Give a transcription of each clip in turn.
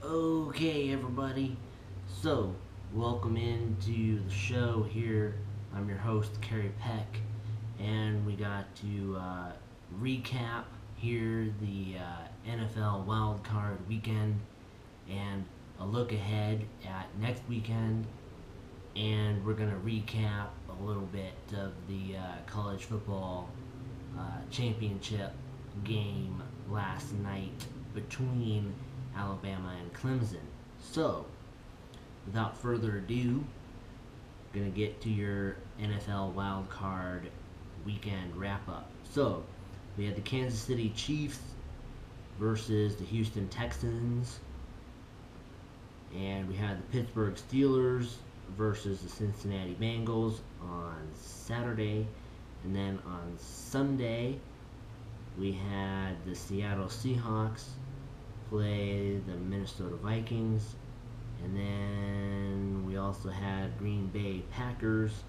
Okay, everybody. So, welcome into the show here. I'm your host, Kerry Peck, and we got to recap here the NFL Wild Card weekend and a look ahead at next weekend. And we're going to recap a little bit of the college football championship game last night between Alabama and Clemson. So, without further ado, gonna get to your NFL wild card weekend wrap up. So, we had the Kansas City Chiefs versus the Houston Texans, and we had the Pittsburgh Steelers versus the Cincinnati Bengals on Saturday, and then on Sunday we had the Seattle Seahawks play the Minnesota Vikings, and then we also had Green Bay Packers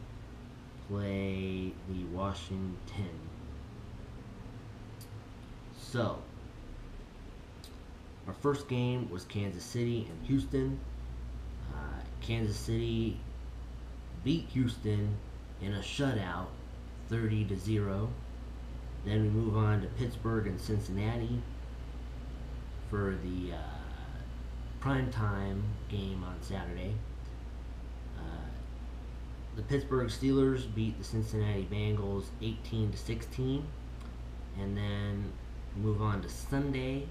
play the Washington. So, our first game was Kansas City and Houston. Kansas City beat Houston in a shutout, 30-0. Then we move on to Pittsburgh and Cincinnati for the primetime game on Saturday. The Pittsburgh Steelers beat the Cincinnati Bengals 18-16, and then move on to Sunday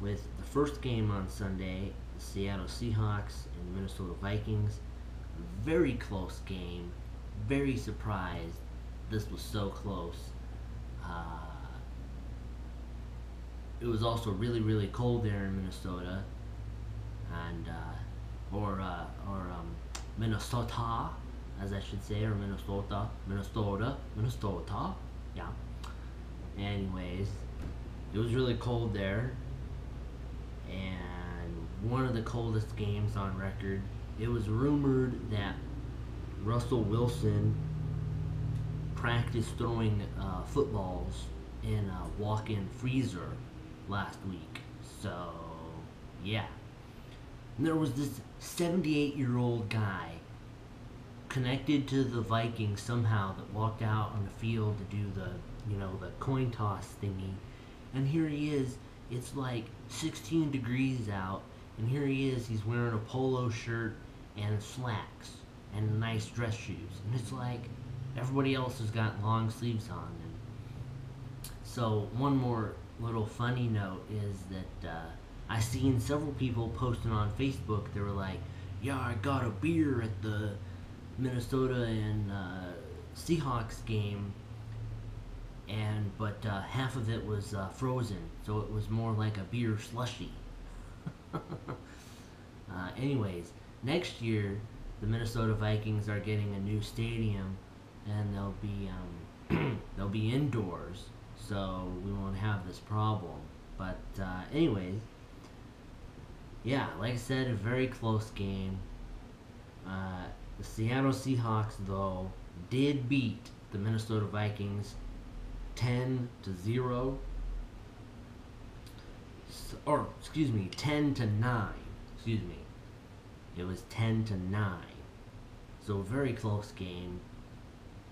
with the first game on Sunday, the Seattle Seahawks and Minnesota Vikings. Very close game. Very surprised this was so close. It was also really, really cold there in Minnesota, and Minnesota, as I should say, or Minnesota. Yeah. Anyways, it was really cold there, and one of the coldest games on record. It was rumored that Russell Wilson practiced throwing footballs in a walk-in freezer last week. So, yeah. And there was this 78-year-old guy connected to the Vikings somehow that walked out on the field to do the coin toss thingy. And here he is. It's like 16 degrees out, and here he is. He's wearing a polo shirt and slacks and nice dress shoes. And it's like everybody else has got long sleeves on. And so one more little funny note is that I seen several people posting on Facebook. They were like, "Yeah, I got a beer at the Minnesota and Seahawks game, but half of it was frozen, so it was more like a beer slushy." Anyways, next year the Minnesota Vikings are getting a new stadium, and they'll be indoors, so we won't have this problem. But anyways, yeah, like I said, a very close game. The Seattle Seahawks, though, did beat the Minnesota Vikings 10-0. Or, excuse me, 10-9. Excuse me. It was 10-9. So, a very close game.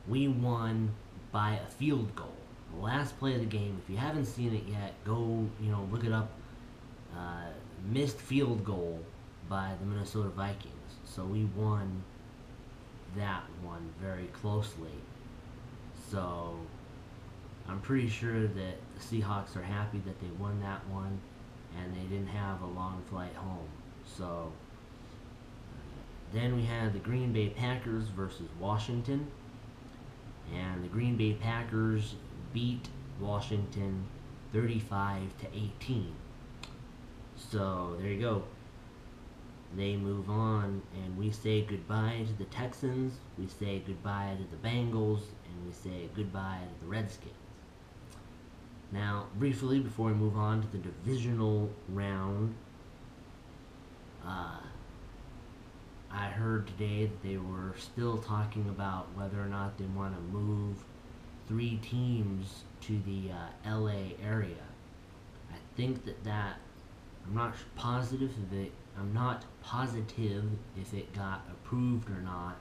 We won by a field goal. The last play of the game, if you haven't seen it yet, go, look it up. Missed field goal by the Minnesota Vikings. So, we won that one very closely. So, I'm pretty sure that the Seahawks are happy that they won that one, and they didn't have a long flight home. So, then we had the Green Bay Packers versus Washington, and the Green Bay Packers beat Washington 35-18. So, there you go. They move on, and we say goodbye to the Texans, we say goodbye to the Bengals, and we say goodbye to the Redskins. Now, briefly, before we move on to the divisional round, I heard today that they were still talking about whether or not they want to move 3 teams to the LA area. I think that I'm not positive if it got approved or not,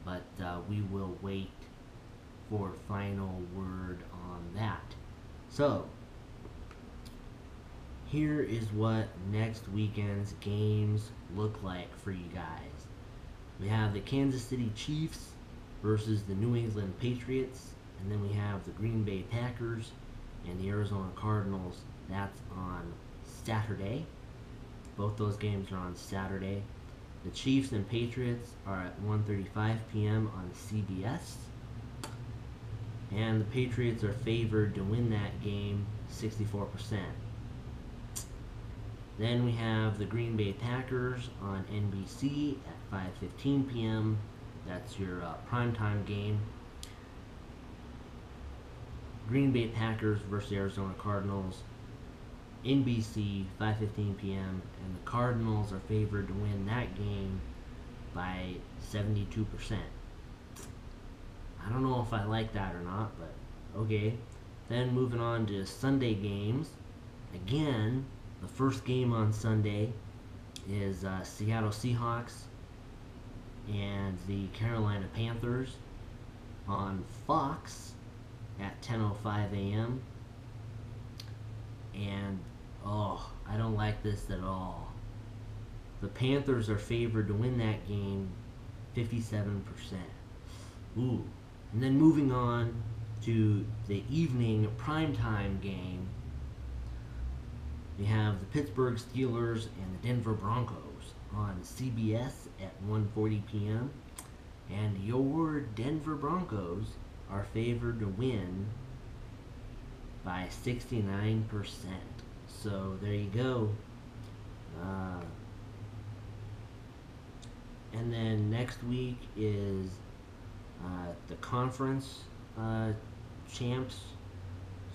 but we will wait for final word on that. So here is what next weekend's games look like for you guys. We have the Kansas City Chiefs versus the New England Patriots, and then we have the Green Bay Packers and the Arizona Cardinals. That's on Saturday. Both those games are on Saturday. The Chiefs and Patriots are at 1:35 p.m. on CBS. And the Patriots are favored to win that game 64%. Then we have the Green Bay Packers on NBC at 5:15 p.m. That's your primetime game. Green Bay Packers versus Arizona Cardinals, NBC, 5:15 p.m. And the Cardinals are favored to win that game by 72%. I don't know if I like that or not, but okay. Then moving on to Sunday games. Again, the first game on Sunday is Seattle Seahawks and the Carolina Panthers on Fox at 10:05 a.m. And I don't like this at all. The Panthers are favored to win that game 57%. Ooh. And then moving on to the evening primetime game, we have the Pittsburgh Steelers and the Denver Broncos on CBS at 1:40 p.m. And your Denver Broncos are favored to win by 69%. So there you go. And then next week is the conference champs.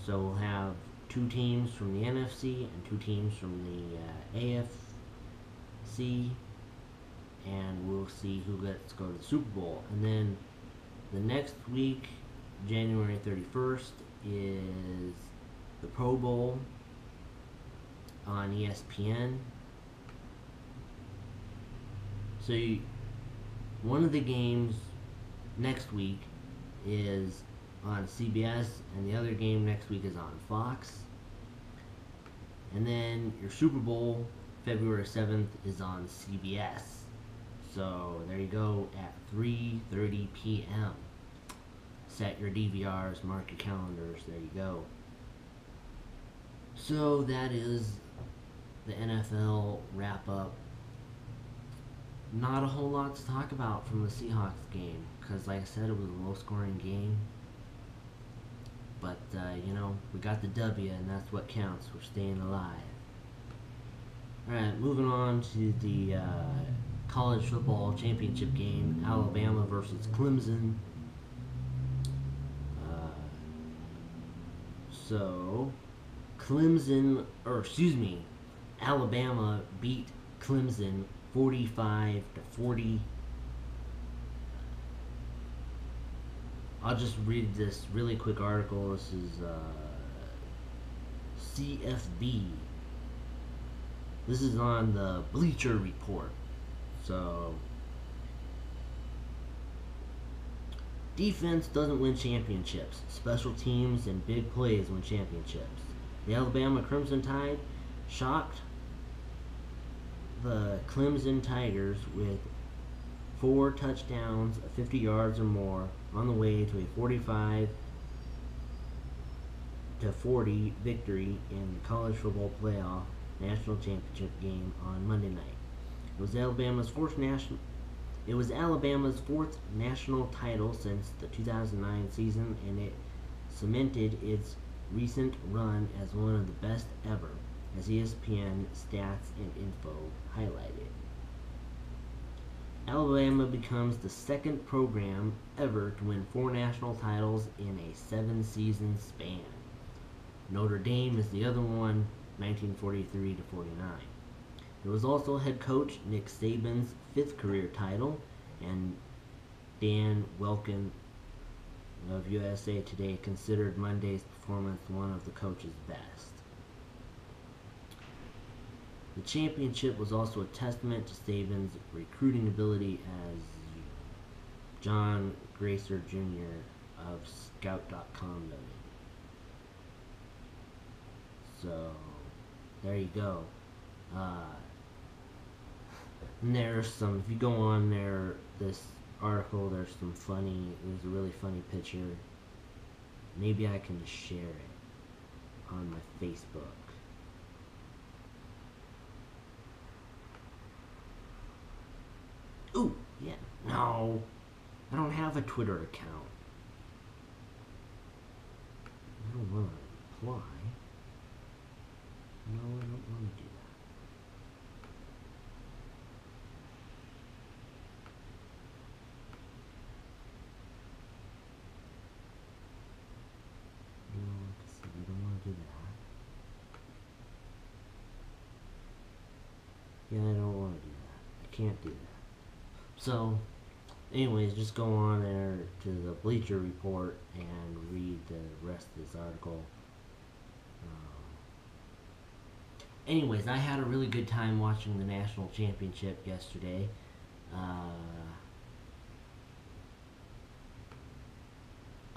So we'll have 2 teams from the NFC and 2 teams from the AFC, and we'll see who gets to go to the Super Bowl. And then the next week, January 31st, is the Pro Bowl on ESPN. So one of the games next week is on CBS, and the other game next week is on Fox. And then your Super Bowl, February 7th, is on CBS. So there you go, at 3:30 p.m. Set your DVRs, mark your calendars, there you go. So that is the NFL wrap-up. Not a whole lot to talk about from the Seahawks game, because like I said, it was a low-scoring game. But, we got the W, and that's what counts. We're staying alive. Alright, moving on to the college football championship game, Alabama versus Clemson. Alabama beat Clemson 45-40. I'll just read this really quick article. This is CFB. This is on the Bleacher Report. So, defense doesn't win championships. Special teams and big plays win championships. The Alabama Crimson Tide shocked the Clemson Tigers with 4 touchdowns of 50 yards or more on the way to a 45-40 victory in the college football playoff national championship game on Monday night. It was Alabama's fourth national title since the 2009 season, and it cemented its recent run as one of the best ever, as ESPN Stats and Info highlighted. Alabama becomes the second program ever to win 4 national titles in a 7-season span. Notre Dame is the other one, 1943-49. It was also head coach Nick Saban's 5th career title, and Dan Welkin of USA Today considered Monday's performance one of the coach's best. The championship was also a testament to Saban's recruiting ability, as John Gracer Jr. of Scout.com noted. So, there you go. And there's some, if you go on there, this article, there's a really funny picture. Maybe I can share it on my Facebook. Ooh, yeah, no, I don't have a Twitter account. I don't want to apply. No, I don't want to do that. No, I don't want to do that. Yeah, I don't want to do that. I can't do that. So, anyways, just go on there to the Bleacher Report and read the rest of this article. Anyways, I had a really good time watching the national championship yesterday.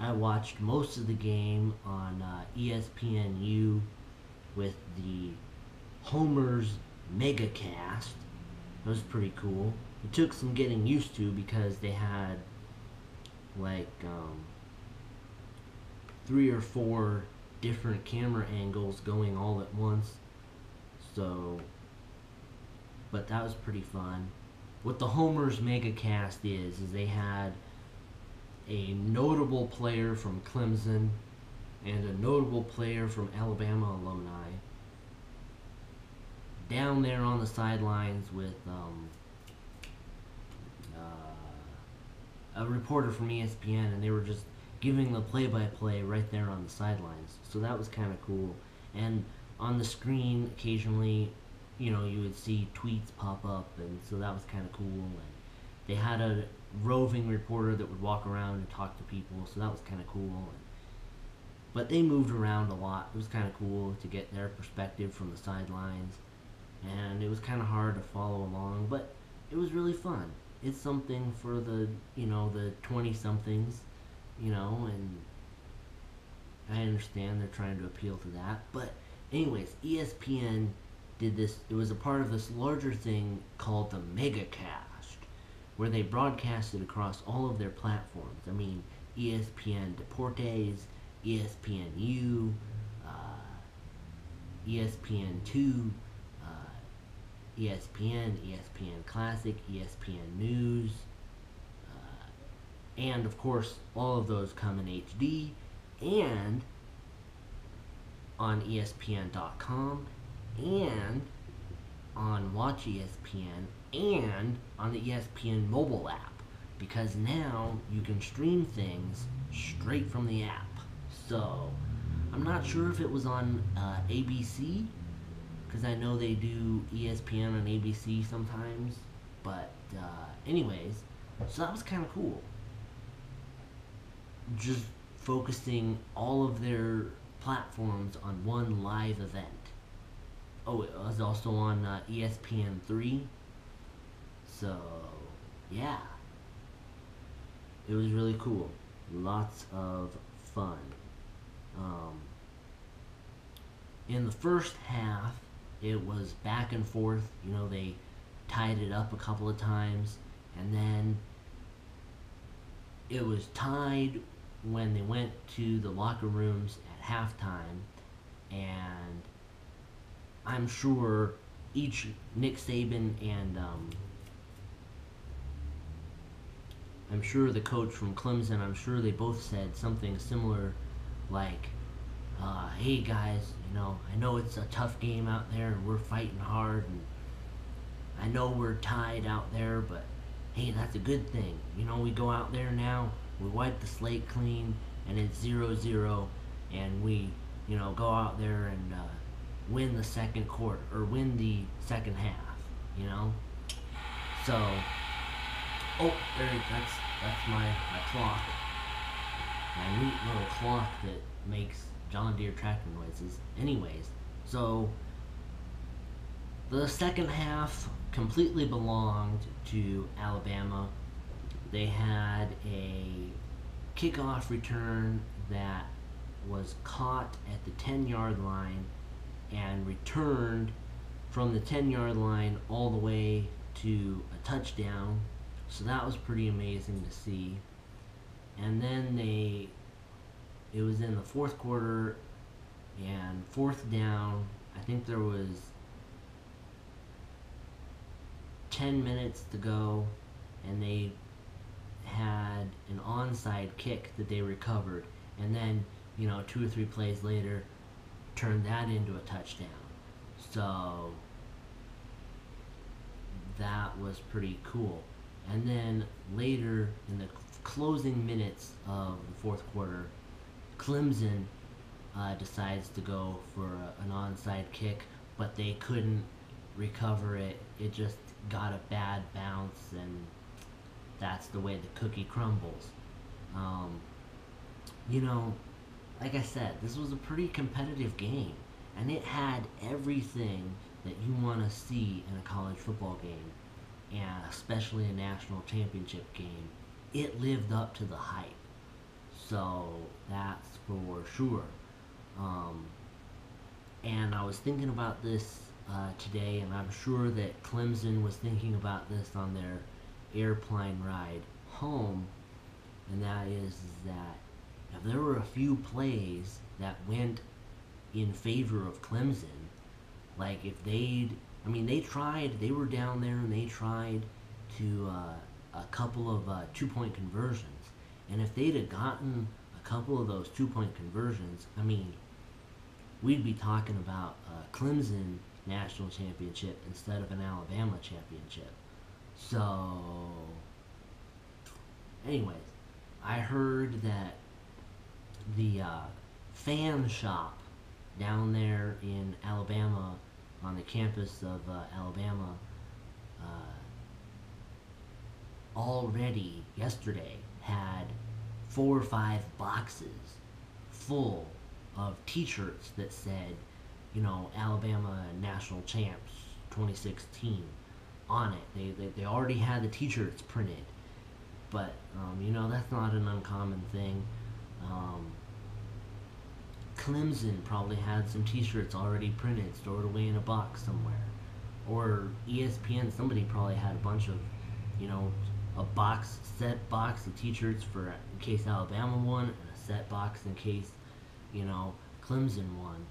I watched most of the game on ESPNU with the Homer's Megacast. It was pretty cool. It took some getting used to because they had like 3 or 4 different camera angles going all at once. So, but that was pretty fun. What the Homer's Megacast is they had a notable player from Clemson and a notable player from Alabama alumni down there on the sidelines with a reporter from ESPN, and they were just giving the play-by-play right there on the sidelines. So that was kind of cool. And on the screen, occasionally, you would see tweets pop up, and so that was kind of cool. And they had a roving reporter that would walk around and talk to people, so that was kind of cool. But they moved around a lot. It was kind of cool to get their perspective from the sidelines, and it was kind of hard to follow along, but it was really fun. It's something for the 20-somethings, and I understand they're trying to appeal to that. But anyways, ESPN did this. It was a part of this larger thing called the Megacast, where they broadcasted across all of their platforms. I mean, ESPN Deportes, ESPNU, ESPN2, ESPN, ESPN Classic, ESPN News, and of course all of those come in HD and on ESPN.com and on Watch ESPN and on the ESPN mobile app, because now you can stream things straight from the app. So I'm not sure if it was on ABC, because I know they do ESPN on ABC sometimes, but anyways, so that was kind of cool. Just focusing all of their platforms on one live event. Oh, it was also on ESPN3. So, yeah. It was really cool. Lots of fun. In the first half, it was back and forth. They tied it up a couple of times, and then it was tied when they went to the locker rooms at halftime, and I'm sure each Nick Saban and I'm sure the coach from Clemson, I'm sure they both said something similar like, hey guys, I know it's a tough game out there and we're fighting hard, and I know we're tied out there, but hey, that's a good thing. We go out there now, we wipe the slate clean, and it's 0-0, and we, go out there and win the second quarter, or win the second half, So, that's my clock. My neat little clock that makes John Deere tractor noises. Anyways, so The second half completely belonged to Alabama. They had a kickoff return that was caught at the 10-yard line and returned from the 10-yard line all the way to a touchdown. So that was pretty amazing to see. And then it was in the fourth quarter and fourth down. I think there was 10 minutes to go, and they had an onside kick that they recovered, and then 2 or 3 plays later turned that into a touchdown. So that was pretty cool. And then later in the closing minutes of the fourth quarter, Clemson decides to go for an onside kick, but they couldn't recover it. It just got a bad bounce, and that's the way the cookie crumbles. You know, like I said, this was a pretty competitive game, and it had everything that you want to see in a college football game, and especially a national championship game. It lived up to the hype, so that's for sure. And I was thinking about this today, and I'm sure that Clemson was thinking about this on their airplane ride home, and that is that if there were a few plays that went in favor of Clemson, like if they were down there and they tried to a couple of 2-point conversions, and if they'd have gotten a couple of those 2-point conversions, we'd be talking about a Clemson national championship instead of an Alabama championship. So, anyways, I heard that the fan shop down there in Alabama, on the campus of Alabama, already yesterday had 4 or 5 boxes full of t-shirts that said, Alabama National Champs 2016 on it. They already had the t-shirts printed, but that's not an uncommon thing. Clemson probably had some t-shirts already printed, stored away in a box somewhere, or ESPN. Somebody probably had a bunch of, a set box of t-shirts for in case Alabama won, and a set box in case Clemson won.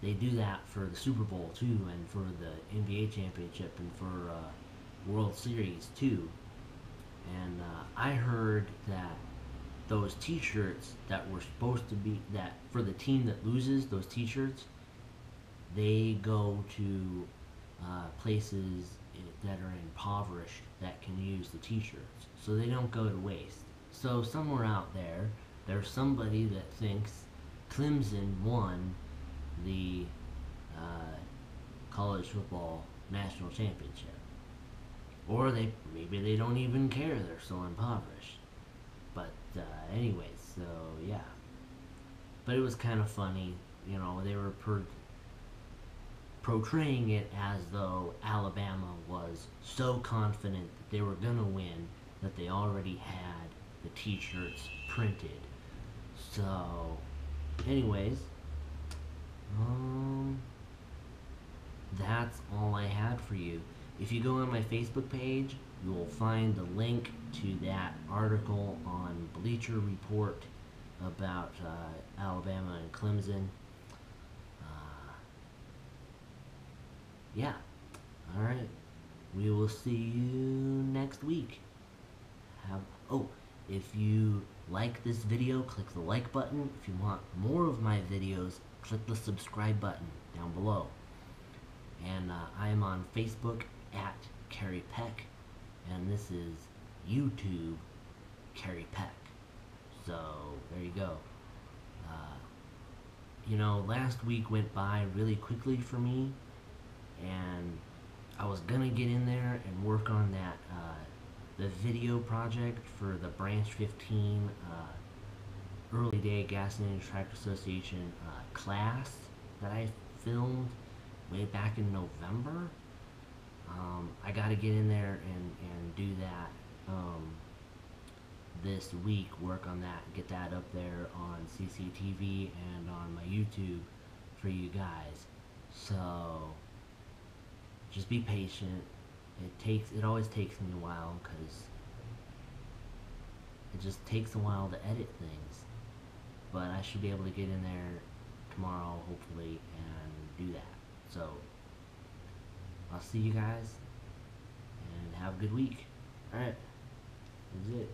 They do that for the Super Bowl too, and for the NBA championship, and for World Series too. And I heard that those t-shirts that were supposed to be, that for the team that loses, those t-shirts, they go to places that are impoverished that can use the t-shirts, so they don't go to waste. So somewhere out there, there's somebody that thinks Clemson won the college football national championship, or maybe they don't even care, they're so impoverished. But anyways, so yeah. But it was kind of funny, they were portraying it as though Alabama was so confident that they were gonna win that they already had the t-shirts printed. So, anyways, that's all I had for you. If you go on my Facebook page, you will find the link to that article on Bleacher Report about Alabama and Clemson. Yeah. Alright. We will see you next week. If you like this video, click the like button. If you want more of my videos, click the subscribe button down below. And I am on Facebook at Carrie Peck, and this is YouTube Carrie Peck. So there you go. Last week went by really quickly for me, and I was gonna get in there and work on that the video project for the Branch 15 Early Day Gasoline Track Association class that I filmed way back in November. I got to get in there and do that this week, work on that, get that up there on CCTV and on my YouTube for you guys. So just be patient. It always takes me a while because it just takes a while to edit things. But I should be able to get in there tomorrow, hopefully, and do that. So I'll see you guys and have a good week. Alright, that's it.